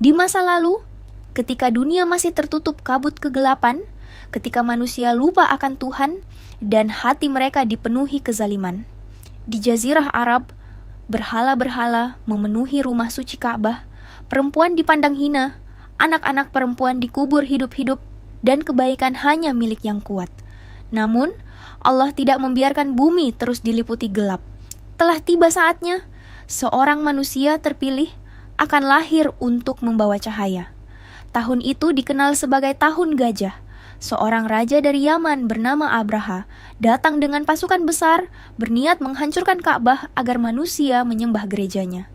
Di masa lalu, ketika dunia masih tertutup kabut kegelapan, ketika manusia lupa akan Tuhan dan hati mereka dipenuhi kezaliman, di Jazirah Arab, berhala-berhala memenuhi rumah suci Ka'bah, perempuan dipandang hina, anak-anak perempuan dikubur hidup-hidup, dan kebaikan hanya milik yang kuat. Namun, Allah tidak membiarkan bumi terus diliputi gelap. Telah tiba saatnya, seorang manusia terpilih akan lahir untuk membawa cahaya. Tahun itu dikenal sebagai Tahun Gajah. Seorang raja dari Yaman bernama Abraha datang dengan pasukan besar, berniat menghancurkan Ka'bah agar manusia menyembah gerejanya.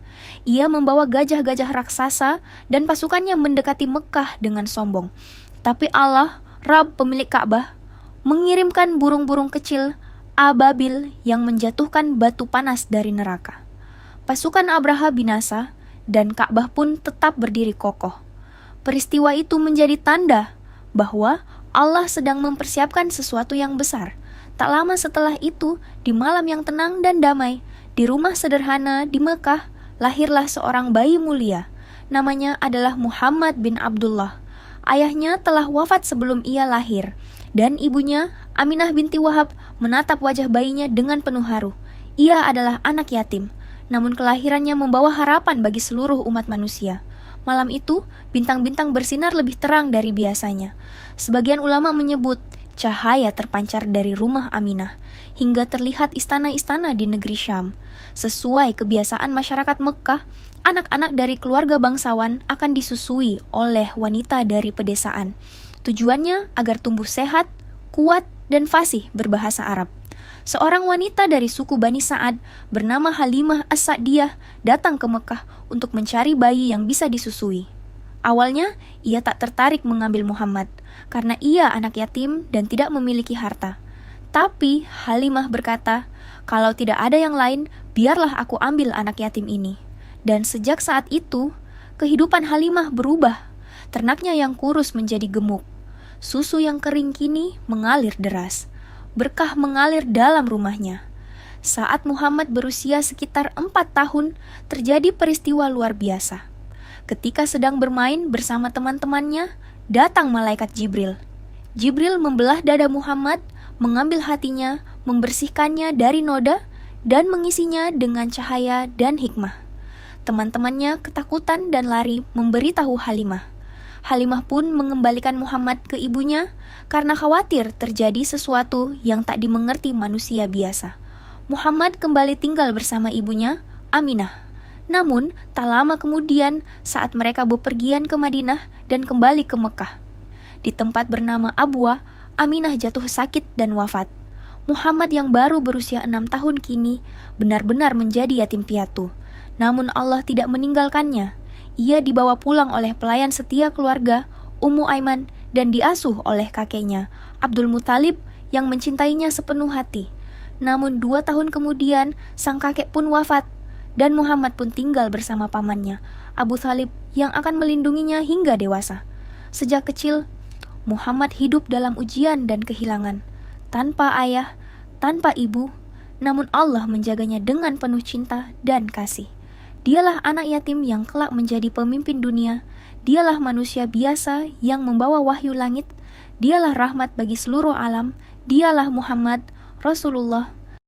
Ia membawa gajah-gajah raksasa dan pasukannya mendekati Mekah dengan sombong. Tapi Allah, Rabb pemilik Ka'bah, mengirimkan burung-burung kecil, ababil, yang menjatuhkan batu panas dari neraka. Pasukan Abraha binasa, dan Ka'bah pun tetap berdiri kokoh. Peristiwa itu menjadi tanda bahwa Allah sedang mempersiapkan sesuatu yang besar. Tak lama setelah itu, di malam yang tenang dan damai, di rumah sederhana di Mekah, lahirlah seorang bayi mulia. Namanya adalah Muhammad bin Abdullah. Ayahnya telah wafat sebelum ia lahir, dan ibunya, Aminah binti Wahab, menatap wajah bayinya dengan penuh haru. Ia adalah anak yatim, namun kelahirannya membawa harapan bagi seluruh umat manusia. Malam itu, bintang-bintang bersinar lebih terang dari biasanya. Sebagian ulama menyebut cahaya terpancar dari rumah Aminah hingga terlihat istana-istana di negeri Syam. Sesuai kebiasaan masyarakat Mekah, anak-anak dari keluarga bangsawan akan disusui oleh wanita dari pedesaan. Tujuannya agar tumbuh sehat, kuat, dan fasih berbahasa Arab. Seorang wanita dari suku Bani Sa'ad bernama Halimah As-Sa'diyah datang ke Mekah untuk mencari bayi yang bisa disusui. Awalnya, ia tak tertarik mengambil Muhammad karena ia anak yatim dan tidak memiliki harta. Tapi Halimah berkata, "Kalau tidak ada yang lain, biarlah aku ambil anak yatim ini." Dan sejak saat itu, kehidupan Halimah berubah. Ternaknya yang kurus menjadi gemuk. Susu yang kering kini mengalir deras. Berkah mengalir dalam rumahnya. Saat Muhammad berusia sekitar 4 tahun, terjadi peristiwa luar biasa. Ketika sedang bermain bersama teman-temannya, datang malaikat Jibril. Jibril membelah dada Muhammad, mengambil hatinya, membersihkannya dari noda, dan mengisinya dengan cahaya dan hikmah. Teman-temannya ketakutan dan lari memberitahu Halimah. Halimah pun mengembalikan Muhammad ke ibunya karena khawatir terjadi sesuatu yang tak dimengerti manusia biasa. Muhammad kembali tinggal bersama ibunya, Aminah. Namun, tak lama kemudian saat mereka bepergian ke Madinah dan kembali ke Mekah, di tempat bernama Abwa, Aminah jatuh sakit dan wafat. Muhammad yang baru berusia 6 tahun kini benar-benar menjadi yatim piatu. Namun Allah tidak meninggalkannya. Ia dibawa pulang oleh pelayan setia keluarga, Ummu Aiman, dan diasuh oleh kakeknya, Abdul Muthalib, yang mencintainya sepenuh hati. Namun 2 tahun kemudian, sang kakek pun wafat, dan Muhammad pun tinggal bersama pamannya, Abu Thalib, yang akan melindunginya hingga dewasa. Sejak kecil, Muhammad hidup dalam ujian dan kehilangan, tanpa ayah, tanpa ibu, namun Allah menjaganya dengan penuh cinta dan kasih. Dialah anak yatim yang kelak menjadi pemimpin dunia. Dialah manusia biasa yang membawa wahyu langit. Dialah rahmat bagi seluruh alam. Dialah Muhammad Rasulullah